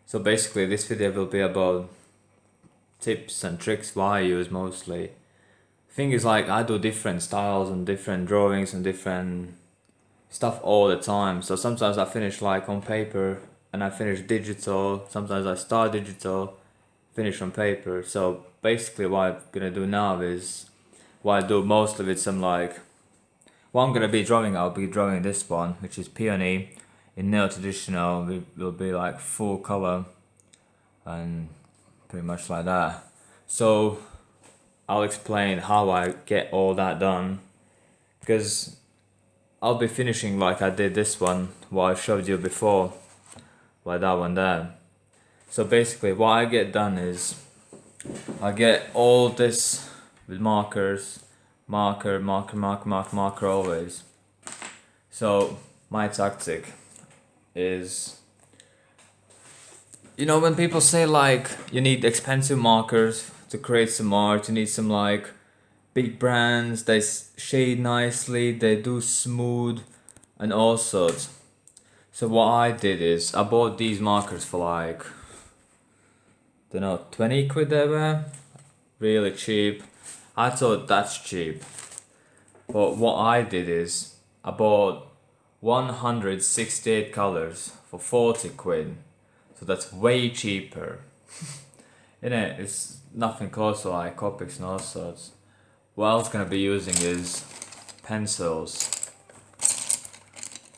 So basically this video will be about tips and tricks what I use mostly. Thing is, like, I do different styles and different drawings and different stuff all the time. So sometimes I finish like on paper and I finish digital. Sometimes I start digital, finish on paper. So basically what I'm gonna do now is what I do mostly with some like what I'm gonna be drawing. I'll be drawing this one, which is peony in neo-traditional. It will be like full color and pretty much like that. So I'll explain how I get all that done, because I'll be finishing like I did this one, what I showed you before, like that one there. So basically what I get done is I get all this with markers, marker always. So my tactic is, you know, when people say like you need expensive markers to create some art, you need some like big brands, they shade nicely, they do smooth and all sorts. So what I did is I bought these markers for like, don't know, 20 quid they were, really cheap. I thought that's cheap, but what I did is I bought 168 colors for 40 quid. So that's way cheaper. Innit? It's nothing close to like Copics and all sorts. What I was gonna be using is pencils.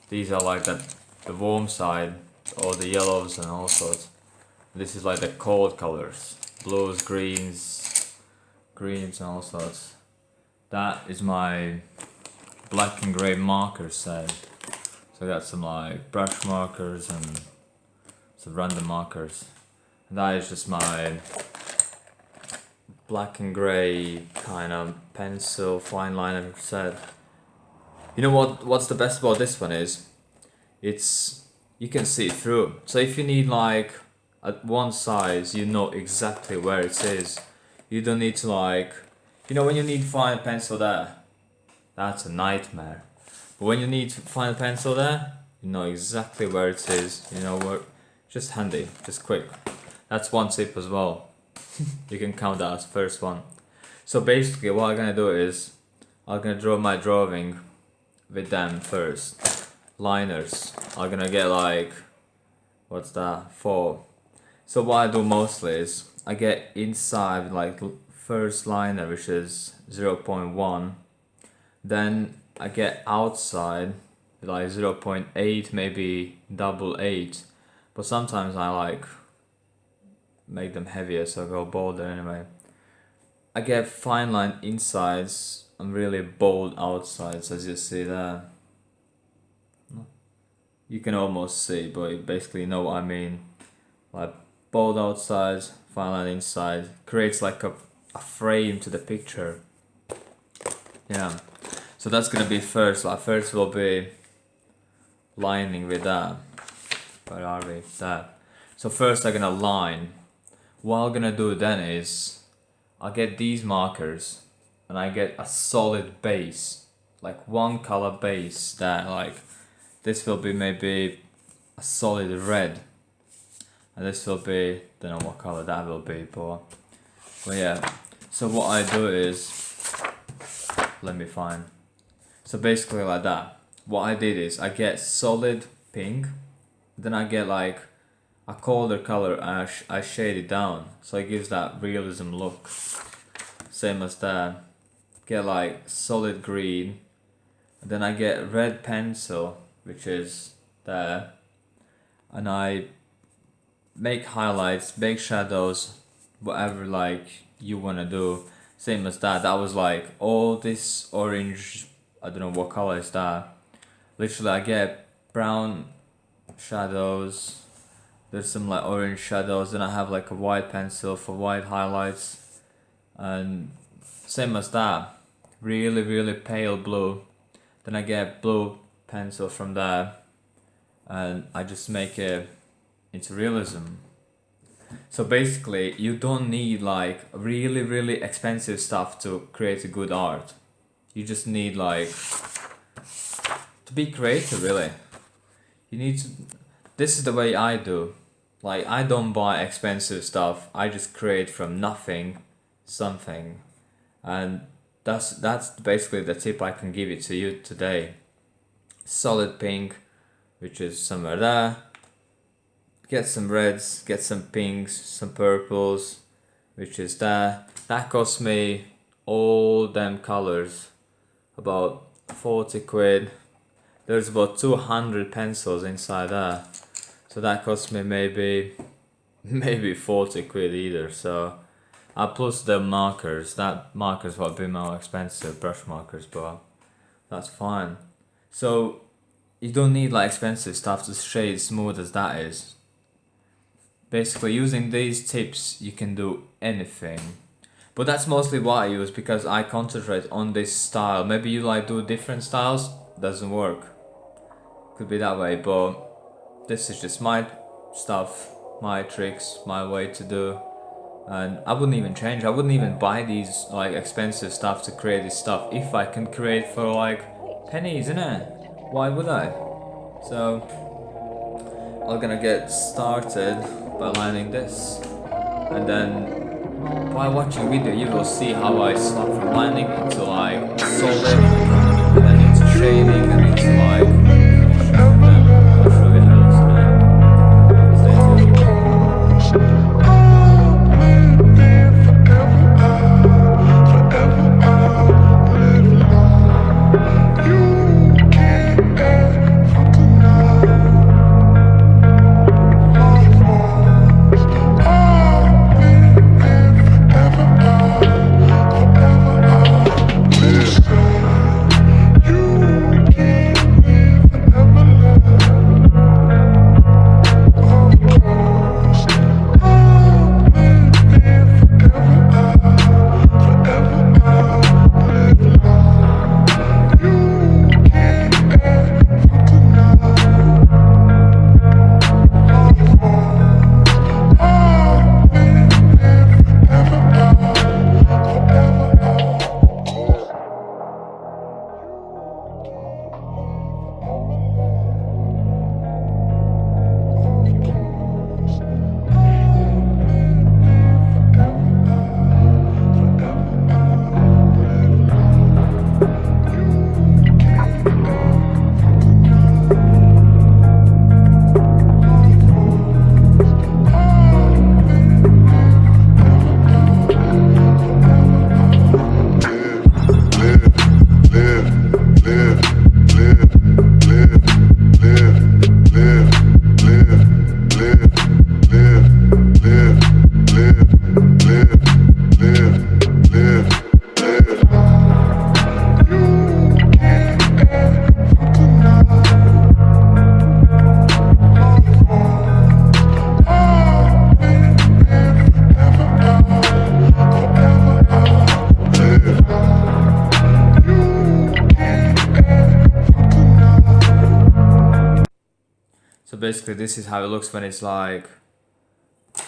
These are like the warm side, or the yellows and all sorts. This is like the cold colors, blues, greens and all sorts. That is my black and grey marker set. So I got some like brush markers and some random markers. And that is just my black and grey kind of pencil fine liner set. You know what's the best about this one is, it's, you can see it through. So if you need like at one size, you know exactly where it is. You don't need to like, you know, when you need fine pencil there, that's a nightmare. But when you need to find a pencil there, you know exactly where it is. You know where, just handy, just quick. That's one tip as well. You can count that as first one. So basically what I'm gonna do is I'm gonna draw my drawing with them first. Liners. I'm gonna get like, what's that, 4. So what I do mostly is I get inside like first liner, which is 0.1. Then I get outside like 0.8, maybe double 8. But sometimes I like make them heavier, so I go bolder anyway. I get fine line insides and really bold outsides, as you see there. You can almost see, but you basically know what I mean. Like bold outsides, fine line inside, creates like a frame to the picture. Yeah. So that's gonna be first. Like first will be lining with that. Where are we? That. So first I'm gonna line. What I'm gonna do then is I get these markers and I get a solid base, like one color base that like, this will be maybe a solid red, and this will be, don't know what color that will be, but yeah. So what I do is, let me find. So basically like that. What I did is I get solid pink, then I get like a colder color and I shade it down, so it gives that realism look. Same as that. Get like solid green, and then I get red pencil, which is there, and I make highlights, make shadows, whatever like you wanna do. Same as that. That was like all this orange, I don't know what color is that. Literally I get brown shadows, there's some like orange shadows, then I have like a white pencil for white highlights, and same as that, really pale blue, then I get blue pencil from there, and I just make it into realism. So basically you don't need like really expensive stuff to create a good art. You just need like to be creative, really. You need to, this is the way I do. Like, I don't buy expensive stuff. I just create from nothing something. And that's basically the tip I can give it to you today. Solid pink, which is somewhere there. Get some reds, get some pinks, some purples, which is there. That cost me all them colors about 40 quid. There's about 200 pencils inside there. So that cost me maybe 40 quid either. So plus the markers. That markers will be more expensive, brush markers, but that's fine. So you don't need like expensive stuff to shade smooth as that is. Basically, using these tips you can do anything. But that's mostly what I use because I concentrate on this style. Maybe you like do different styles, doesn't work. Could be that way, but this is just my stuff, my tricks, my way to do. And I wouldn't even change. I wouldn't even buy these like expensive stuff to create this stuff if I can create for like pennies, innit? Why would I? So I'm gonna get started by lining this, and then by watching video you will see how I swap from lining into like solid, and then into shading, and into like finish, and then I'll show you how it's done. Stay tuned. So basically this is how it looks when it's like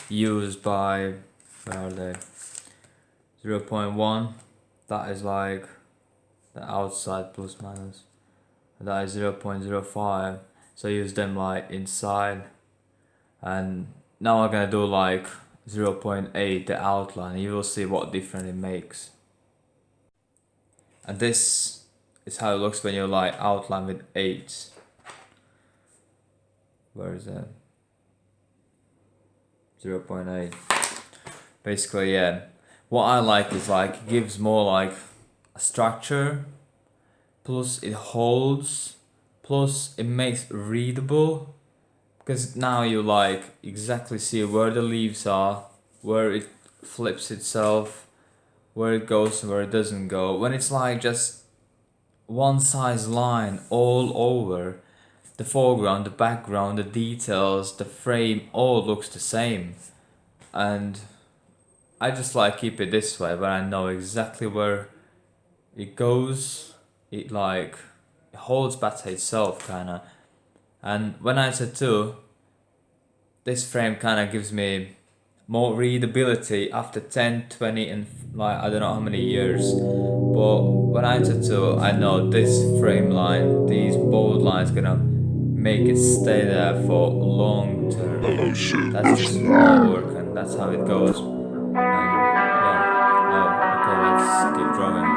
used by, where are they, 0.1, that is like the outside plus minus, and that is 0.05, so use them like inside, and now I'm gonna do like 0.8 the outline. You will see what difference it makes. And this is how it looks when you like outline with 8. Where is that? 0.8. Basically, yeah. What I like is like it gives more like a structure, plus it holds, plus it makes it readable, because now you like exactly see where the leaves are, where it flips itself, where it goes and where it doesn't go. When it's like just one size line all over, the foreground, the background, the details, the frame, all looks the same. And I just like keep it this way, where I know exactly where it goes. It like it holds back to itself kinda. And when I tattoo, this frame kinda gives me more readability after 10, 20 and like I don't know how many years. But when I tattoo, I know this frame line, these bold lines gonna make it stay there for long term. That's just more work, and that's how it goes. And yeah, oh, okay, let's keep drawing.